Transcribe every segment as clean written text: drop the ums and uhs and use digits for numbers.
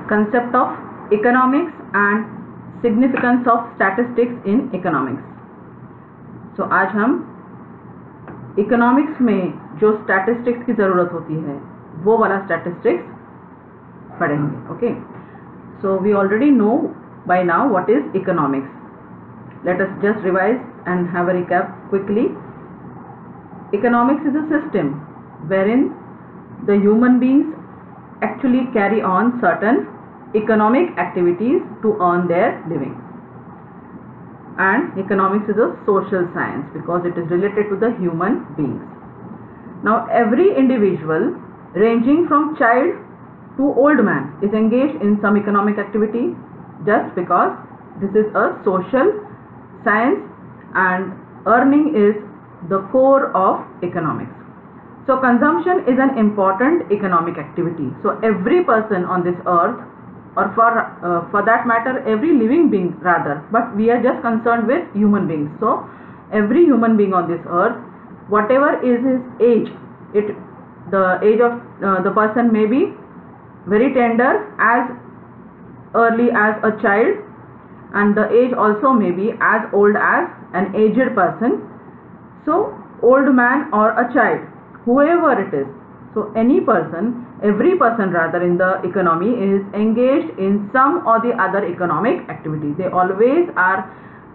concept of economics and significance of statistics in economics. So आज हम economics में जो statistics की ज़रूरत होती है वो वाला statistics पढ़ेंगे. Okay, so we already know by now what is economics. Let us just revise and have a recap quickly. Economics is a system wherein the human beings actually carry on certain economic activities to earn their living. And economics is a social science because it is related to the human beings. Now every individual ranging from child to old man is engaged in some economic activity just because this is a social science and earning is the core of economics. So consumption is an important economic activity. So every person on this earth, or for that matter every living being rather, but we are just concerned with human beings. So every human being on this earth, whatever is his age, the age of the person may be very tender as early as a child, and the age also may be as old as an aged person. So old man or a child, whoever it is, so any person, every person rather in the economy is engaged in some or the other economic activity. They always are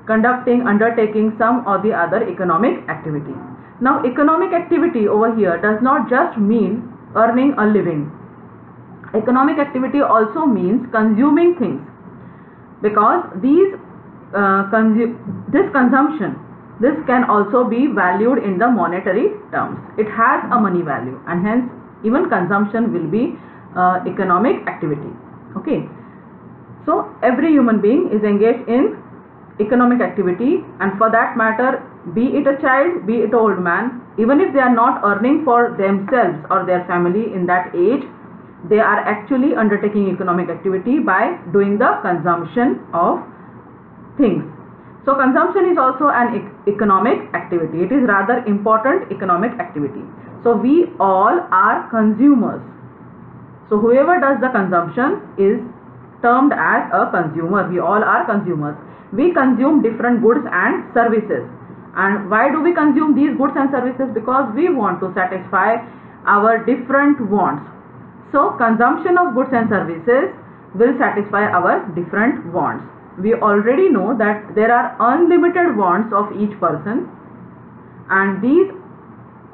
undertaking some or the other economic activity. Now economic activity over here does not just mean earning a living. Economic activity also means consuming things, because this consumption, this can also be valued in the monetary terms. It has a money value, and hence even consumption will be economic activity. Okay, so every human being is engaged in economic activity, and for that matter, be it a child, be it an old man, even if they are not earning for themselves or their family in that age, they are actually undertaking economic activity by doing the consumption of things. So consumption is also an economic activity. It is rather important economic activity. So we all are consumers. So whoever does the consumption is termed as a consumer. We all are consumers. We consume different goods and services. And why do we consume these goods and services? Because we want to satisfy our different wants. So consumption of goods and services will satisfy our different wants. We already know that there are unlimited wants of each person, and these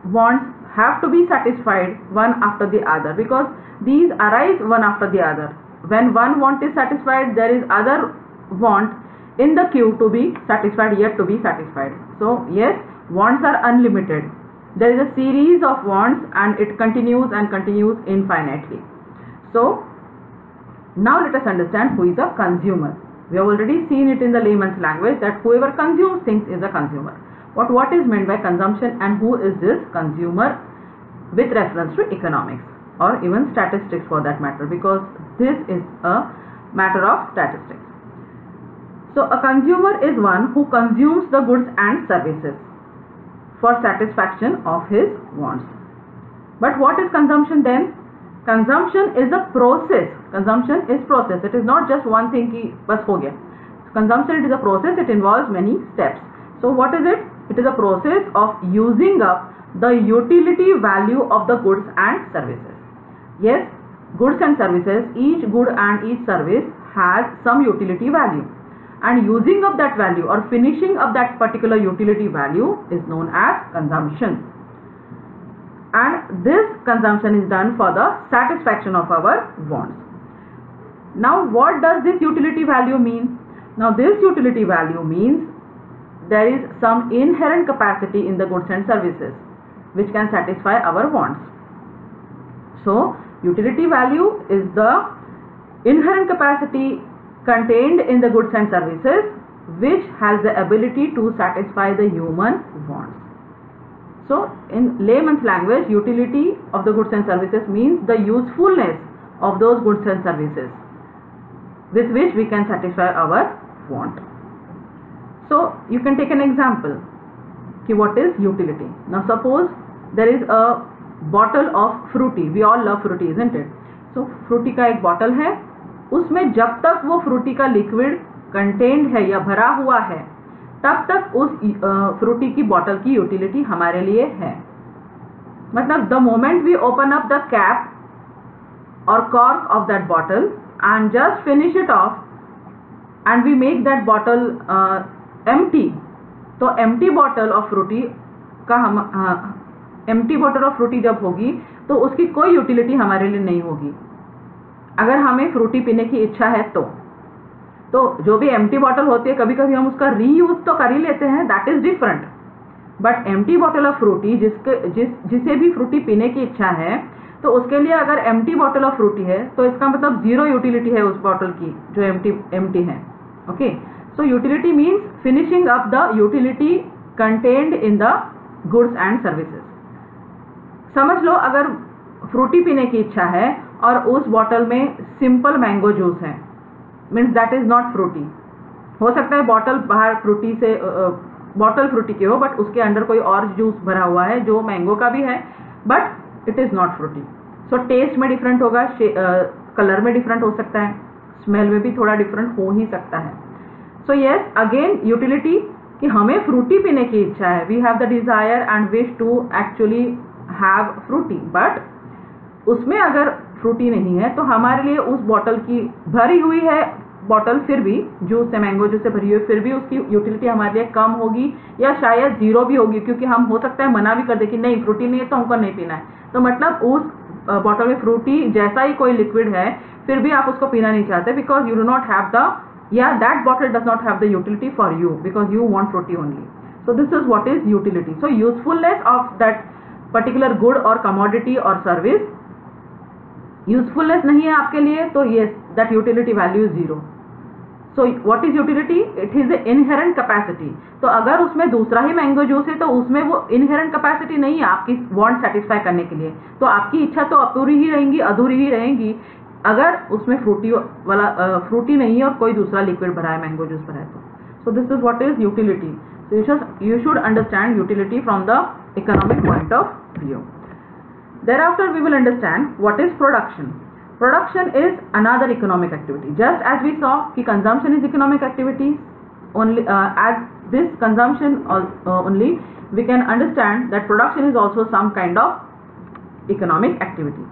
wants have to be satisfied one after the other, because these arise one after the other. When one want is satisfied, there is other want in the queue to be satisfied, yet to be satisfied. So yes, wants are unlimited. There is a series of wants and it continues and continues infinitely. So now let us understand who is a consumer. We have already seen it in the layman's language that whoever consumes things is a consumer. But what is meant by consumption, and who is this consumer with reference to economics or even statistics for that matter, because this is a matter of statistics. So a consumer is one who consumes the goods and services for satisfaction of his wants. But what is consumption then? Consumption is a process. Consumption is process. It is not just one thing ki bas ho gaya. Consumption, it is a process. It involves many steps. So what is it? It is a process of using up the utility value of the goods and services. Yes, goods and services, each good and each service has some utility value, and using up that value or finishing up that particular utility value is known as consumption. And this consumption is done for the satisfaction of our wants. Now what does this utility value mean? Now this utility value means there is some inherent capacity in the goods and services which can satisfy our wants. So utility value is the inherent capacity contained in the goods and services which has the ability to satisfy the human wants. So in layman's language, utility of the goods and services means the usefulness of those goods and services with which we can satisfy our want. So you can take an example. What is utility? Now suppose there is a bottle of fruity. We all love fruity, isn't it? So fruity का एक bottle है उसमें जब तक वो Frooti का liquid content है या भरा हुआ है तब तक उस फ्रूटी की बॉटल की यूटिलिटी हमारे लिए है। मतलब the moment we open up the cap और cork off that bottle and just finish it off and we make that bottle empty, तो empty bottle of fruity का हम empty bottle of fruity जब होगी तो उसकी कोई यूटिलिटी हमारे लिए नहीं होगी। अगर हमें फ्रूटी पीने की इच्छा है तो जो भी empty bottle होती है कभी कभी हम उसका रीयूज तो कर ही लेते हैं, that is different, but empty bottle of fruity जिसे भी फ्रूटी पीने की इच्छा है तो उसके लिए अगर एम्प्टी बॉटल ऑफ फ्रूटी है तो इसका मतलब जीरो यूटिलिटी है उस बॉटल की जो एम्प्टी है। Okay, so utility means finishing up the utility contained in the goods and services. समझ लो अगर फ्रूटी पीने की इच्छा है और उस बॉटल में सिंपल मैंगो जूस है, means that is not Frooti. हो सकता है बॉटल बाहर फ्रूटी से बॉटल फ्रूटी की हो बट उसके अंदर कोई और जूस भरा हुआ है जो मैंगो का भी है but it is not Frooti. So taste में डिफरेंट होगा, कलर में डिफरेंट हो सकता है, स्मेल में भी थोड़ा डिफरेंट हो ही सकता है। सो यस, अगेन यूटिलिटी कि हमें फ्रूटी पीने की इच्छा है, we have the desire and wish to actually have Frooti, but उसमें अगर फ्रूटी नहीं है तो हमारे लिए उस बॉटल की भरी हुई है बॉटल फिर भी जूस से मैंगो जूस से भरी हुई फिर भी उसकी यूटिलिटी हमारे लिए कम होगी या शायद जीरो भी होगी, क्योंकि हम हो सकता है मना भी कर दे कि नहीं फ्रूटी नहीं है तो हमको नहीं पीना है। तो मतलब उस बॉटल में फ्रूटी जैसा ही कोई लिक्विड है फिर भी आप उसको पीना नहीं चाहते because you do not have the या that bottle does not have the utility for you because you want Frooti only. So this is what is utility. So usefulness of that particular good और commodity और service, usefulness नहीं है आपके लिए तो yes that utility value is zero. So what is utility? It is a inherent capacity. तो अगर उसमें दूसरा ही मैंगो जूस है तो उसमें वो इनहेरेंट कैपेसिटी नहीं है आपकी वांट सेटिस्फाई करने के लिए, तो आपकी इच्छा तो अधूरी ही रहेंगी अगर उसमें फ्रूटी नहीं है और कोई दूसरा लिक्विड भरा है, मैंगो जूस भरा है तो। सो this is what is utility. So you should understand utility from the economic point of view. Thereafter we will understand what is production. Production is another economic activity. Just as we saw कि consumption is economic activity, only as this consumption only we can understand that production is also some kind of economic activity.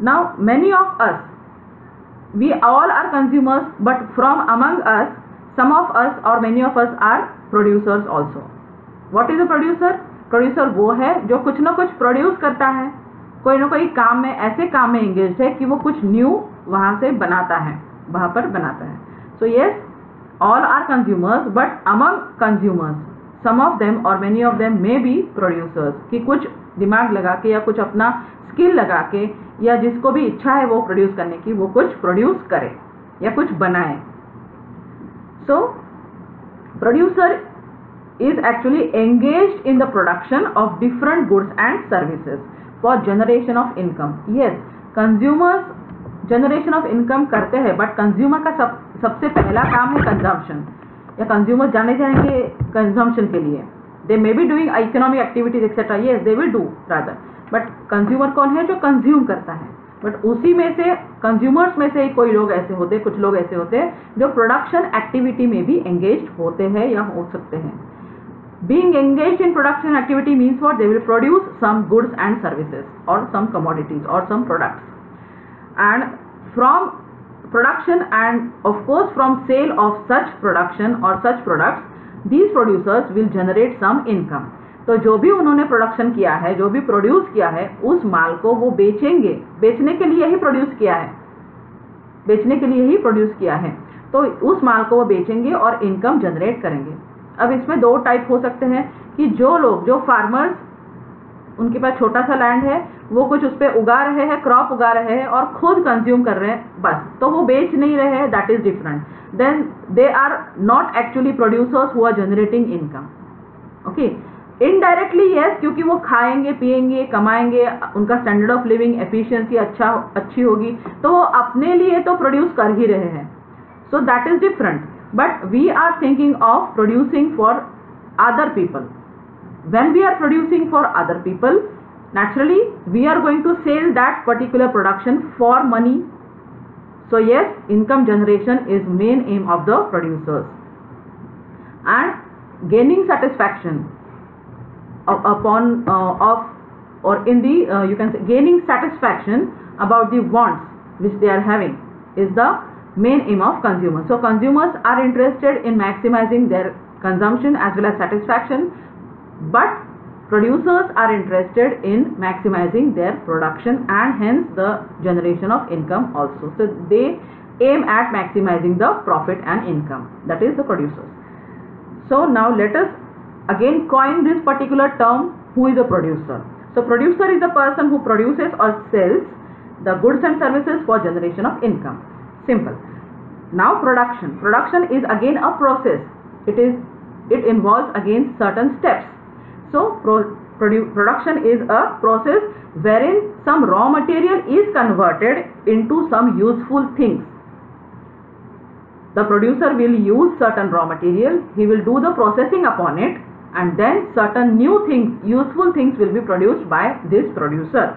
Now many of us, we all are consumers, but from among us some of us or many of us are producers also. What is a producer? Producer वो है जो कुछ ना कुछ produce करता है, कोई ना कोई काम में ऐसे काम में एंगेज है कि वो कुछ न्यू वहां से बनाता है, वहां पर बनाता है। So yes, all are consumers but among consumers some of them और many of them may be producers, कि कुछ दिमाग लगा के या कुछ अपना स्किल लगा के या जिसको भी इच्छा है वो प्रोड्यूस करने की वो कुछ प्रोड्यूस करे या कुछ बनाए। सो producer is actually engaged in the production of different goods and services for generation of income. Yes, consumers generation of income करते हैं बट कंज्यूमर का सबसे पहला काम है कंजम्पशन, या कंज्यूमर जाने जाएंगे कंजम्पशन के लिए। They may be doing economic activities etcetera, yes they will do rather, but consumer कौन है? जो कंज्यूम करता है। बट उसी में से कंज्यूमर्स में से ही कोई लोग ऐसे होते, कुछ लोग ऐसे होते हैं जो प्रोडक्शन एक्टिविटी में भी एंगेज होते हैं या हो सकते हैं। Being engaged in production activity means what? They will produce some goods and services or some commodities or some products, and from production and of course from sale of such production or such products these producers will generate some income. तो जो भी उन्होंने production किया है, जो भी produce किया है, उस माल को वो बेचेंगे, बेचने के लिए ही प्रोड्यूस किया है, बेचने के लिए ही प्रोड्यूस किया है, तो उस माल को वो बेचेंगे और इनकम जनरेट करेंगे। अब इसमें दो टाइप हो सकते हैं कि जो लोग, जो फार्मर्स, उनके पास छोटा सा लैंड है, वो कुछ उस पर उगा रहे हैं, क्रॉप उगा रहे हैं और खुद कंज्यूम कर रहे हैं बस, तो वो बेच नहीं रहे हैं, that is different. Then they are not actually producers who are generating income. Okay, indirectly yes, क्योंकि वो खाएंगे, पिएंगे, कमाएंगे, उनका स्टैंडर्ड ऑफ लिविंग एफिशिएंसी अच्छी होगी, तो वो अपने लिए तो प्रोड्यूस कर ही रहे हैं, so that is different. But we are thinking of producing for other people. When we are producing for other people, naturally we are going to sell that particular production for money. So yes, income generation is main aim of the producers, and gaining satisfaction you can say gaining satisfaction about the wants which they are having is the main aim of consumers. So consumers are interested in maximizing their consumption as well as satisfaction, but producers are interested in maximizing their production and hence the generation of income also. So they aim at maximizing the profit and income, that is the producers. So now let us again coin this particular term, who is a producer. So producer is a person who produces or sells the goods and services for generation of income. Simple. Now production is again a process. It involves again certain steps. So production is a process wherein some raw material is converted into some useful things. The producer will use certain raw material, he will do the processing upon it, and then certain new things, useful things will be produced by this producer.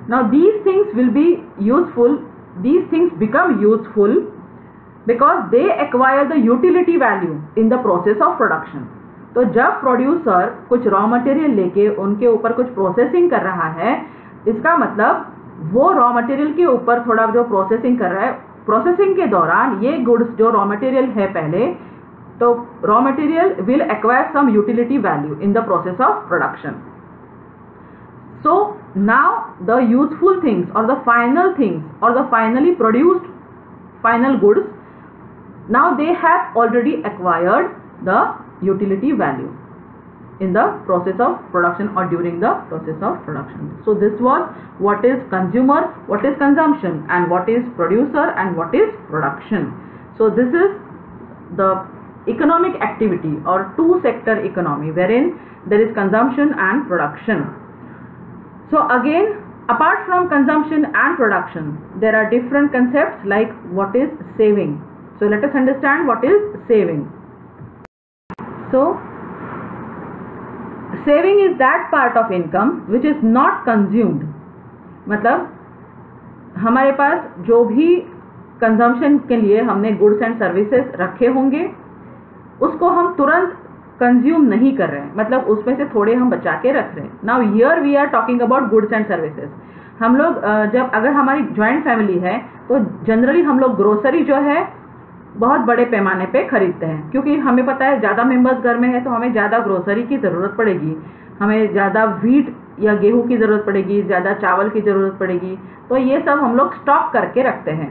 Now these things will be useful, these things become useful because they acquire the utility value in the process of production. तो जब producer कुछ raw material लेके उनके ऊपर कुछ processing कर रहा है, इसका मतलब वो रॉ मटेरियल के ऊपर थोड़ा जो प्रोसेसिंग कर रहा है, प्रोसेसिंग के दौरान ये गुड्स जो रॉ मटेरियल है पहले, तो raw material will acquire some utility value in the process of production. So now the useful things और द फाइनल थिंग्स और the finally produced final goods, now they have already acquired the utility value in the process of production or during the process of production. So this was what is consumer, what is consumption, and what is producer and what is production. So this is the economic activity or two sector economy wherein there is consumption and production. So again, apart from consumption and production, there are different concepts like what is saving. So let us understand what is saving. So saving is that part of income which is not consumed. मतलब हमारे पास जो भी consumption के लिए हमने goods and services रखे होंगे उसको हम तुरंत कंज्यूम नहीं कर रहे हैं, मतलब उसमें से थोड़े हम बचा के रख रहे हैं. Now here we are talking about goods and services. हम लोग जब अगर हमारी ज्वाइंट फैमिली है तो जनरली हम लोग ग्रोसरी जो है बहुत बड़े पैमाने पे खरीदते हैं, क्योंकि हमें पता है ज़्यादा मेंबर्स घर में है तो हमें ज़्यादा ग्रोसरी की ज़रूरत पड़ेगी, हमें ज़्यादा व्हीट या गेहूं की ज़रूरत पड़ेगी, ज़्यादा चावल की ज़रूरत पड़ेगी. तो ये सब हम लोग स्टॉक करके रखते हैं.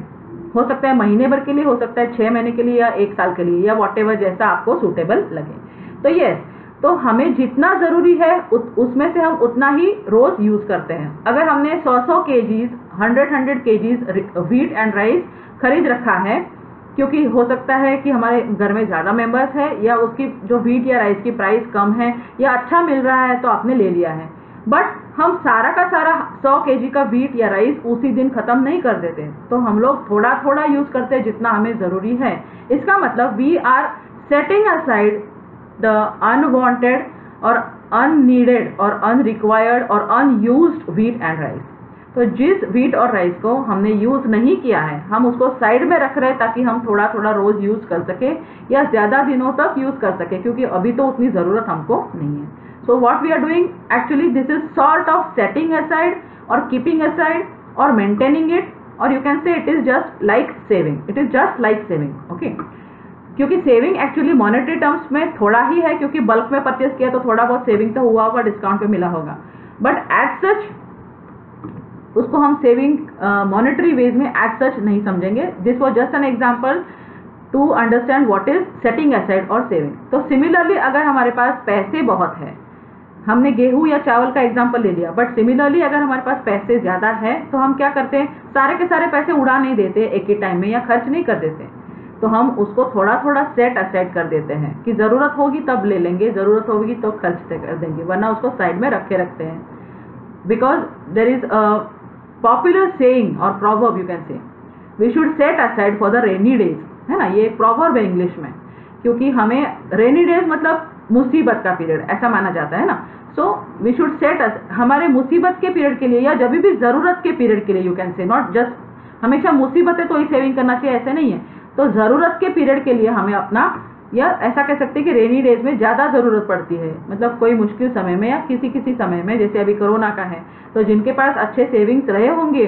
हो सकता है महीने भर के लिए, हो सकता है 6 महीने के लिए या 1 साल के लिए, या वॉटेवर जैसा आपको सूटेबल लगे. तो यस, तो हमें जितना ज़रूरी है उसमें से हम उतना ही रोज़ यूज़ करते हैं. अगर हमने 100 KGs 100 KGs wheat and rice खरीद रखा है, क्योंकि हो सकता है कि हमारे घर में ज़्यादा मेंबर्स है या उसकी जो व्हीट या राइस की प्राइस कम है या अच्छा मिल रहा है तो आपने ले लिया है, बट हम सारा का सारा 100 केजी का व्हीट या राइस उसी दिन ख़त्म नहीं कर देते. तो हम लोग थोड़ा थोड़ा यूज़ करते हैं जितना हमें ज़रूरी है. इसका मतलब we are setting aside the unwanted और अननीडेड और अनरिक्वायर्ड और अनयूज्ड व्हीट एंड राइस. तो जिस व्हीट और राइस को हमने यूज़ नहीं किया है हम उसको साइड में रख रहे हैं ताकि हम थोड़ा थोड़ा रोज़ यूज़ कर सके या ज़्यादा दिनों तक यूज़ कर सके, क्योंकि अभी तो उतनी ज़रूरत हमको नहीं है. So what we are doing actually this is sort of setting aside और कीपिंग असाइड और मेंटेनिंग इट, और you can say it is just like saving. It is just like saving. Okay, क्योंकि सेविंग एक्चुअली मॉनेटरी टर्म्स में थोड़ा ही है, क्योंकि bulk में purchase किया तो थोड़ा बहुत सेविंग तो हुआ होगा, डिस्काउंट पे मिला होगा, बट एज सच उसको हम सेविंग मॉनेटरी वेज में एज सच नहीं समझेंगे. This was just an example to understand what is setting aside और सेविंग. तो सिमिलरली अगर हमारे पास पैसे बहुत है, हमने गेहूं या चावल का एग्जाम्पल ले लिया, बट सिमिलरली अगर हमारे पास पैसे ज़्यादा है तो हम क्या करते हैं, सारे के सारे पैसे उड़ा नहीं देते एक ही टाइम में या खर्च नहीं कर देते. तो हम उसको थोड़ा थोड़ा सेट असाइड कर देते हैं कि ज़रूरत होगी तब ले लेंगे, ज़रूरत होगी तो खर्च कर देंगे, वरना उसको साइड में रखे रखते हैं. Because there is popular saying और proverb, you can say we should set aside for the rainy days, है ना. ये एक प्रॉवर्ब है इंग्लिश में, क्योंकि हमें रेनी डेज मतलब मुसीबत का पीरियड ऐसा माना जाता है ना. सो वी शुड सेट हमारे मुसीबत के पीरियड के लिए या जब भी ज़रूरत के पीरियड के लिए, यू कैन से नॉट जस्ट हमेशा मुसीबतें तो ही सेविंग करना चाहिए, ऐसे नहीं है। तो ज़रूरत के पीरियड के लिए हमें अपना, या ऐसा कह सकते हैं कि रेनी डेज में ज़्यादा ज़रूरत पड़ती है, मतलब कोई मुश्किल समय में या किसी समय में, जैसे अभी कोरोना का है, तो जिनके पास अच्छे सेविंग्स रहे होंगे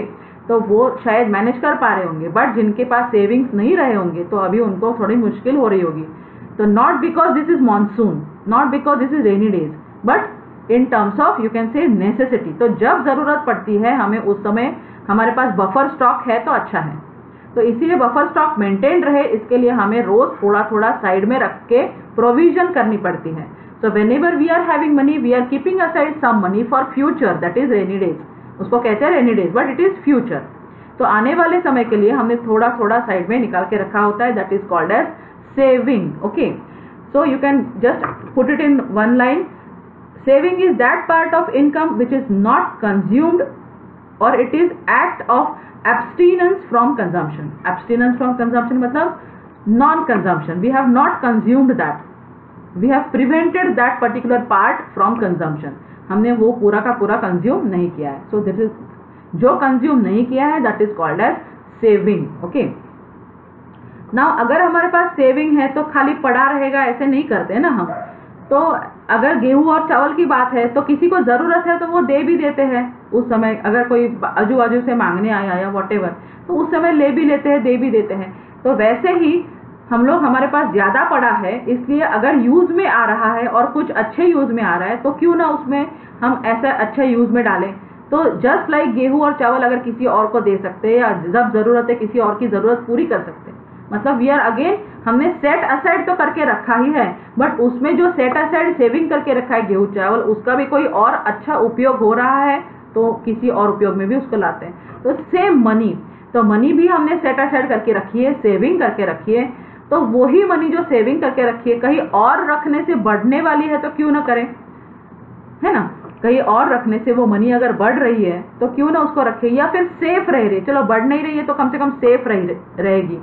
तो वो शायद मैनेज कर पा रहे होंगे, बट जिनके पास सेविंग्स नहीं रहे होंगे तो अभी उनको थोड़ी मुश्किल हो रही होगी। तो not because this is monsoon, not because this is rainy days, but in terms of you can से नेसेसिटी। तो जब ज़रूरत पड़ती है हमें, उस समय हमारे पास बफर स्टॉक है तो अच्छा है। तो इसीलिए बफर स्टॉक मेंटेन रहे, इसके लिए हमें रोज थोड़ा थोड़ा साइड में रख के प्रोविजन करनी पड़ती है। So whenever we are having money, we are keeping aside some money for future, that is rainy days. उसको कहते हैं rainy days, but it is future. तो आने वाले समय के लिए हमने थोड़ा थोड़ा साइड में निकाल के रखा होता है, that is called as saving. Okay, so you can just put it in one line, saving is that part of income which is not consumed और it is act of abstinence from consumption. Abstinence from consumption मतलब non-consumption. We have not consumed that. We have prevented that particular part from consumption. हमने वो पूरा का पूरा consume नहीं किया है. So this is, जो consume नहीं किया है that is called as saving. Okay. Now अगर हमारे पास saving है तो खाली पड़ा रहेगा ऐसे नहीं करते ना हम। तो अगर गेहूं और चावल की बात है तो किसी को ज़रूरत है तो वो दे भी देते हैं उस समय, अगर कोई आजू बाजू से मांगने आया या वॉटेवर, तो उस समय ले भी लेते हैं, दे भी देते हैं। तो वैसे ही हम लोग, हमारे पास ज़्यादा पड़ा है, इसलिए अगर यूज़ में आ रहा है और कुछ अच्छे यूज़ में आ रहा है तो क्यों ना उसमें हम ऐसा अच्छा यूज़ में डालें। तो जस्ट लाइक गेहूं और चावल अगर किसी और को दे सकते हैं, या जब ज़रूरत है किसी और की ज़रूरत पूरी कर सकते हैं, मतलब वी आर अगेन, हमने सेट असाइड तो करके रखा ही है, बट उसमें जो सेट असाइड सेविंग करके रखा है गेहूं चावल, उसका भी कोई और अच्छा उपयोग हो रहा है तो किसी और उपयोग में भी उसको लाते हैं। तो सेम मनी, तो मनी भी हमने सेट असाइड करके रखी है, सेविंग करके रखी है, तो वही मनी जो सेविंग करके रखी है कहीं और रखने से बढ़ने वाली है तो क्यों ना करें, है ना। कहीं और रखने से वो मनी अगर बढ़ रही है तो क्यों ना उसको रखें, या फिर सेफ रह रही, चलो बढ़ नहीं रही है तो कम से कम सेफ रहेगी।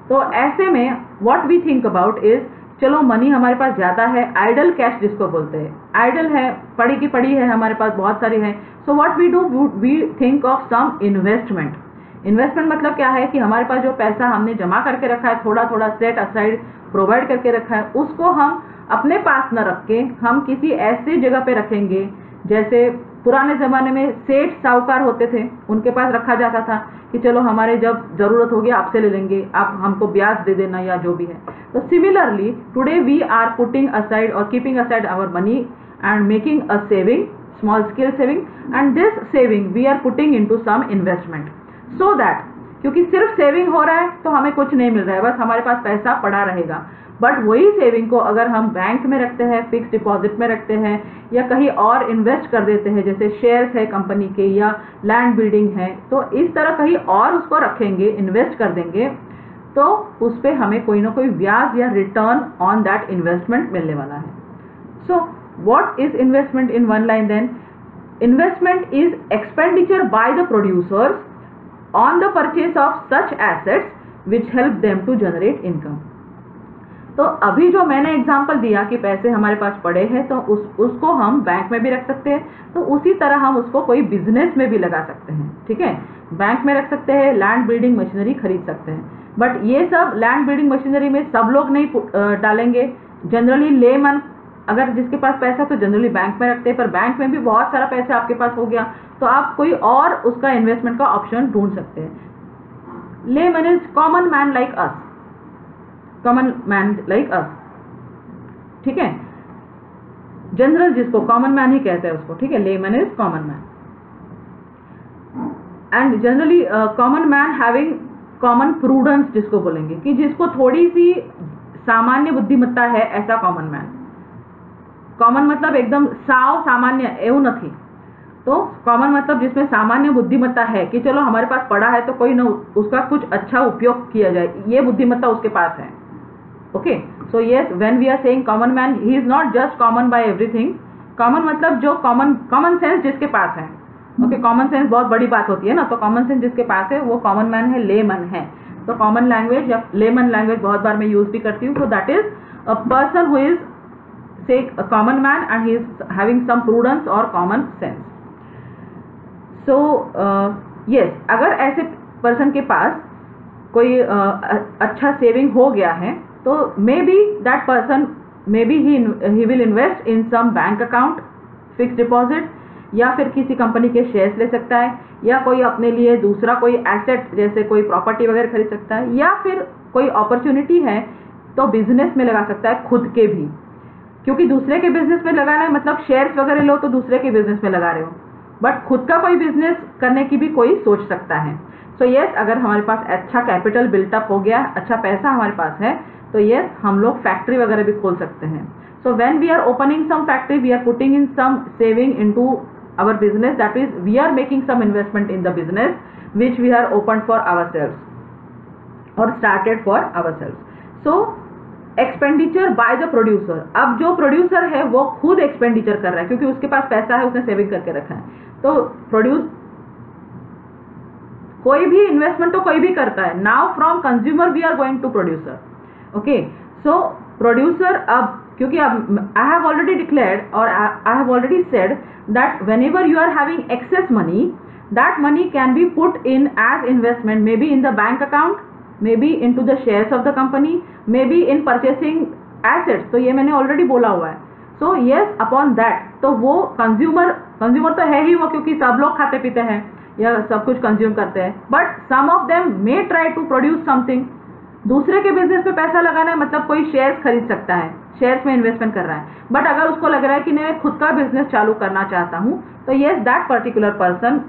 तो ऐसे में what we think about is, चलो मनी हमारे पास ज़्यादा है, आइडल कैश जिसको बोलते हैं, आइडल है, पड़ी की पड़ी है, हमारे पास बहुत सारी है। So what we do, we think of some investment. Investment मतलब क्या है कि हमारे पास जो पैसा हमने जमा करके रखा है, थोड़ा थोड़ा सेट असाइड प्रोवाइड करके रखा है, उसको हम अपने पास न रख के हम किसी ऐसी जगह पे रखेंगे, जैसे पुराने ज़माने में सेठ साहूकार होते थे, उनके पास रखा जाता था कि चलो हमारे जब ज़रूरत होगी आपसे ले लेंगे, आप हमको ब्याज दे देना या जो भी है। तो similarly today we are putting aside और keeping aside our money and making a saving, small scale saving, and this saving we are putting into some investment, so that, क्योंकि सिर्फ सेविंग हो रहा है तो हमें कुछ नहीं मिल रहा है, बस हमारे पास पैसा पड़ा रहेगा। बट वही सेविंग को अगर हम बैंक में रखते हैं, फिक्स डिपॉजिट में रखते हैं, या कहीं और इन्वेस्ट कर देते हैं, जैसे शेयर्स है कंपनी के या लैंड बिल्डिंग है, तो इस तरह कहीं और उसको रखेंगे, इन्वेस्ट कर देंगे, तो उस पर हमें कोई ना कोई ब्याज या रिटर्न ऑन दैट इन्वेस्टमेंट मिलने वाला है। So what is investment in one line then? Investment is expenditure by the producers on the purchase of such assets which help them to generate income. तो अभी जो मैंने एग्जांपल दिया कि पैसे हमारे पास पड़े हैं तो उसको हम बैंक में भी रख सकते हैं, तो उसी तरह हम उसको कोई बिजनेस में भी लगा सकते हैं, ठीक है। बैंक में रख सकते हैं, लैंड बिल्डिंग मशीनरी खरीद सकते हैं, बट ये सब लैंड बिल्डिंग मशीनरी में सब लोग नहीं डालेंगे। जनरली लेमन, अगर जिसके पास पैसा तो जनरली बैंक में रखते हैं, पर बैंक में भी बहुत सारा पैसा आपके पास हो गया तो आप कोई और उसका इन्वेस्टमेंट का ऑप्शन ढूंढ सकते हैं। Lemon is common man like us, common man like us, ठीक है। जनरल जिसको कॉमन मैन ही कहते हैं उसको, ठीक है। Lemon is common man, and generally common man having common prudence जिसको बोलेंगे, कि जिसको थोड़ी सी सामान्य बुद्धिमत्ता है, ऐसा कॉमन मैन। कॉमन मतलब एकदम साव सामान्य एवं नहीं, तो कॉमन मतलब जिसमें सामान्य बुद्धिमत्ता है कि चलो हमारे पास पड़ा है तो कोई ना उसका कुछ अच्छा उपयोग किया जाए, ये बुद्धिमत्ता उसके पास है। Okay, so yes, when we are saying common man, he is not just common by everything. Common मतलब जो कॉमन सेंस जिसके पास है। ओके, कॉमन सेंस बहुत बड़ी बात होती है ना, तो कॉमन सेंस जिसके पास है वो कॉमन मैन है, लेमन है। तो कॉमन लैंग्वेज या लेमन लैंग्वेज बहुत बार मैं यूज भी करती हूँ। So that is a person who is say a common man and he is having some prudence or common sense. So yes, अगर ऐसे पर्सन के पास कोई अच्छा सेविंग हो गया है, तो maybe that person maybe he will invest in some bank account, fixed deposit, या फिर किसी कंपनी के शेयर्स ले सकता है, या कोई अपने लिए दूसरा कोई एसेट जैसे कोई प्रॉपर्टी वगैरह खरीद सकता है, या फिर कोई अपॉर्चुनिटी है तो बिजनेस में लगा सकता है खुद के भी, क्योंकि दूसरे के बिजनेस में लगाना है मतलब शेयर्स वगैरह लो तो दूसरे के बिजनेस में लगा रहे हो, बट खुद का कोई बिजनेस करने की भी कोई सोच सकता है। सो यस, अगर हमारे पास अच्छा कैपिटल बिल्टअप हो गया, अच्छा पैसा हमारे पास है, तो यस हम लोग फैक्ट्री वगैरह भी खोल सकते हैं। So when we are opening some factory, we are putting in some saving into our business, that is we are making some investment in the business which we are opened for ourselves or started for ourselves. So expenditure by the producer, अब जो producer है वो खुद expenditure कर रहा है क्योंकि उसके पास पैसा है, उसने सेविंग करके रखा है। तो कोई भी इन्वेस्टमेंट तो कोई भी करता है। Now from consumer we are going to producer. Okay, so producer अब क्योंकि अब आई हैव ऑलरेडी डिक्लेयर्ड और I have already said that whenever you are having excess money, that money can be put in as investment, maybe in the bank account, maybe into the shares of the company, maybe in purchasing assets. तो ये मैंने already बोला हुआ है। So yes, upon that, तो वो consumer तो है ही वो, क्योंकि सब लोग खाते पीते हैं या सब कुछ कंज्यूम करते हैं, but some of them may try to produce something. दूसरे के बिजनेस पे पैसा लगाना है मतलब कोई शेयर्स खरीद सकता है, शेयर्स में इन्वेस्टमेंट कर रहा है, बट अगर उसको लग रहा है कि मैं खुद का बिजनेस चालू करना चाहता हूं, तो yes that particular person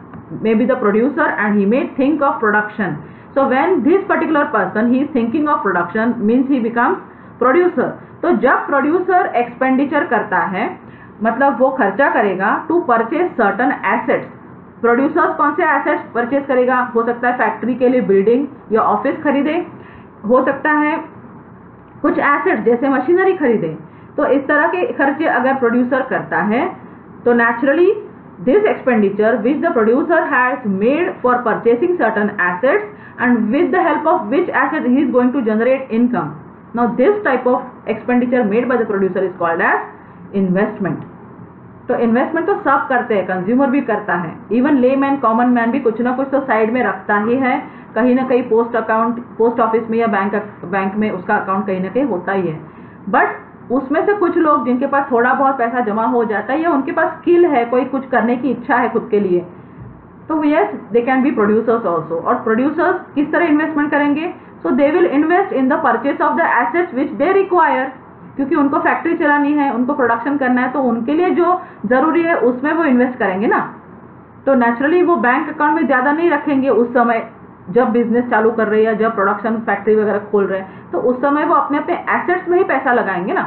may be the producer and he may think of production. So when this particular person he is thinking of production means he becomes producer. तो जब प्रोड्यूसर एक्सपेंडिचर करता है मतलब वो खर्चा करेगा to purchase certain assets. Producers कौन से एसेट्स परचेज करेगा? हो सकता है फैक्ट्री के लिए बिल्डिंग या ऑफिस खरीदे, हो सकता है कुछ एसेट्स जैसे मशीनरी खरीदे। तो इस तरह के खर्चे अगर प्रोड्यूसर करता है तो naturally this expenditure which the producer has made for purchasing certain assets and with the help of which asset he is going to generate income. Now this type of expenditure made by the producer is called as investment. तो investment तो सब करते हैं, consumer भी करता है, even layman common man भी कुछ ना कुछ तो साइड में रखता ही है, कहीं ना कहीं पोस्ट ऑफिस में या बैंक में उसका अकाउंट कहीं ना कहीं होता ही है। बट उसमें से कुछ लोग जिनके पास थोड़ा बहुत पैसा जमा हो जाता है या उनके पास स्किल है, कोई कुछ करने की इच्छा है खुद के लिए, तो yes they can be producers also. और प्रोड्यूसर्स किस तरह इन्वेस्टमेंट करेंगे? So they will invest in the purchase of the assets which they require, क्योंकि उनको फैक्ट्री चलानी है, उनको प्रोडक्शन करना है, तो उनके लिए जो जरूरी है उसमें वो इन्वेस्ट करेंगे ना। तो नेचुरली वो बैंक अकाउंट में ज्यादा नहीं रखेंगे उस समय जब बिजनेस चालू कर रहे हैं या जब प्रोडक्शन फैक्ट्री वगैरह खोल रहे हैं, तो उस समय वो अपने अपने एसेट्स में ही पैसा लगाएंगे ना,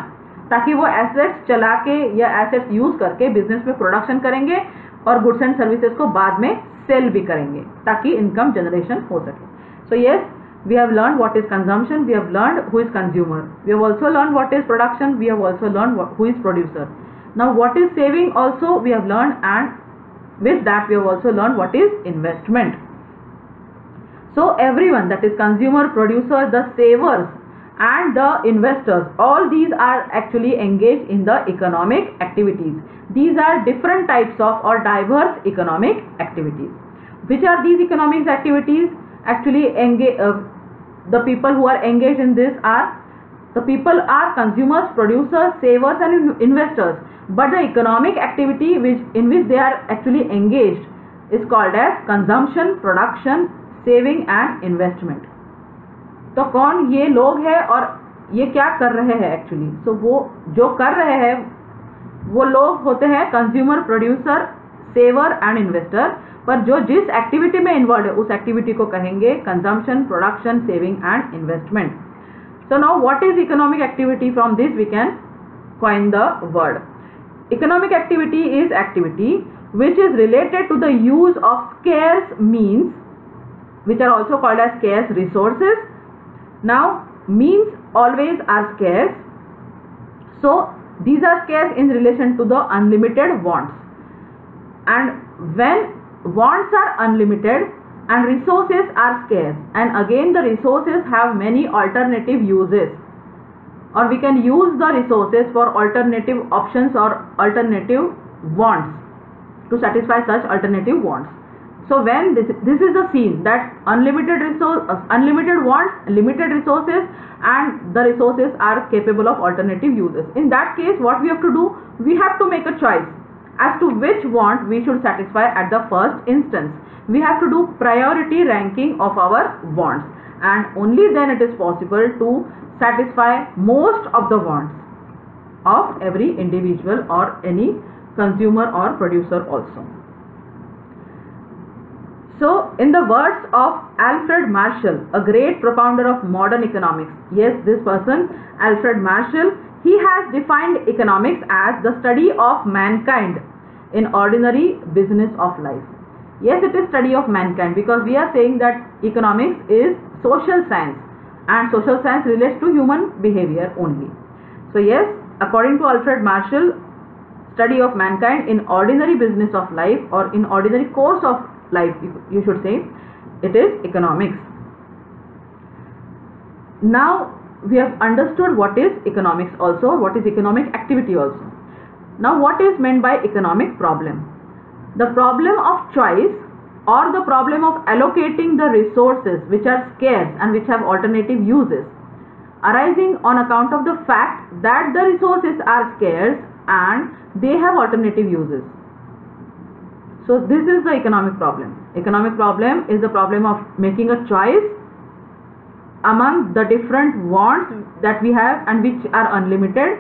ताकि वो एसेट्स चला के या एसेट्स यूज करके बिजनेस में प्रोडक्शन करेंगे और गुड्स एंड सर्विसेज को बाद में सेल भी करेंगे ताकि इनकम जनरेशन हो सके। So yes, we have learned what is consumption, we have learned who is consumer, we have also learned what is production, we have also learned who is producer. Now what is saving also we have learned, and with that we have also learned what is investment. So everyone, that is consumer, producer, the savers and the investors, all these are actually engaged in the economic activities. These are different types of or diverse economic activities. Which are these economic activities? Actually the people who are engaged in this are the people are consumers, producers, savers and investors, but the economic activity in which they are actually engaged is called as consumption, production, saving and investment. तो कौन ये लोग हैं और ये क्या कर रहे हैं एक्चुअली? सो वो जो कर रहे हैं वो लोग होते हैं consumer, producer, saver and investor, पर जो जिस एक्टिविटी में इन्वॉल्व है उस एक्टिविटी को कहेंगे consumption, production, saving and investment. So now what is economic activity? From this we can coin the word. Economic activity is activity which is related to the use of scarce means, which are also called as scarce resources. Now means always are scarce, so these are scarce in relation to the unlimited wants, and when wants are unlimited and resources are scarce, and again the resources have many alternative uses, or we can use the resources for alternative options or alternative wants to satisfy such alternative wants. So when this is a scene that unlimited wants, limited resources, and the resources are capable of alternative uses. In that case, what we have to do? We have to make a choice as to which want we should satisfy at the first instance. We have to do priority ranking of our wants, and only then it is possible to satisfy most of the wants of every individual or any consumer or producer also. So, in the words of Alfred Marshall, a great propounder of modern economics, yes, this person, Alfred Marshall, he has defined economics as the study of mankind in ordinary business of life. Yes, it is study of mankind, because we are saying that economics is social science, and social science relates to human behavior only. So yes, according to Alfred Marshall, study of mankind in ordinary business of life, or in ordinary course of life, you should say, it is economics. Now we have understood what is economics also, what is economic activity also. Now what is meant by economic problem? The problem of choice, or the problem of allocating the resources which are scarce and which have alternative uses, arising on account of the fact that the resources are scarce and they have alternative uses. So this is the economic problem. Economic problem is the problem of making a choice among the different wants that we have and which are unlimited.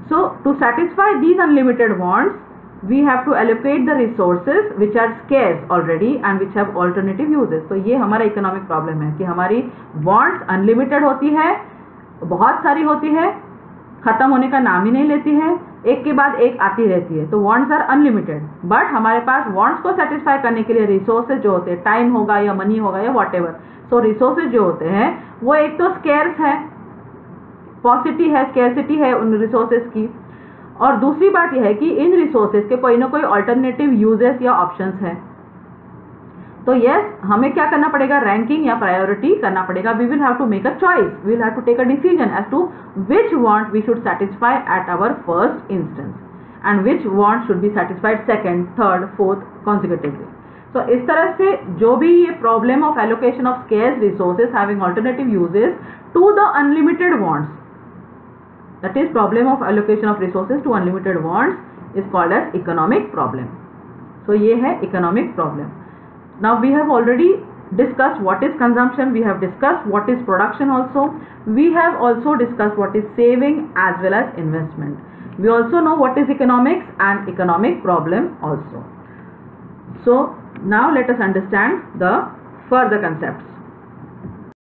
So to satisfy these unlimited wants, we have to allocate the resources which are scarce already and which have alternative uses. तो ये हमारा economic problem है कि हमारी wants unlimited होती है, बहुत सारी होती है, खत्म होने का नाम ही नहीं लेती है, एक के बाद एक आती रहती है. तो wants are unlimited, but हमारे पास wants को satisfy करने के लिए resources जो होते हैं, time होगा या money होगा या whatever, so resources जो होते हैं वो एक तो scarce है, paucity है, scarcity है उन resources की, और दूसरी बात यह है कि इन रिसोर्सेज के कोई ना कोई अल्टरनेटिव यूजेस या ऑप्शंस हैं. तो यस, हमें क्या करना पड़ेगा? रैंकिंग या प्रायोरिटी करना पड़ेगा. We will have to make a choice, we will have to take a decision as to which want we should satisfy at our first instance and which want should be satisfied second, third, fourth consecutively. So इस तरह से जो भी ये problem of allocation of scarce resources having alternative uses to the unlimited wants, that is problem of allocation of resources to unlimited wants, is called as economic problem. So ये है economic problem. Now we have already discussed what is consumption, we have discussed what is production also, we have also discussed what is saving as well as investment. We also know what is economics and economic problem also. So now let us understand the further concepts.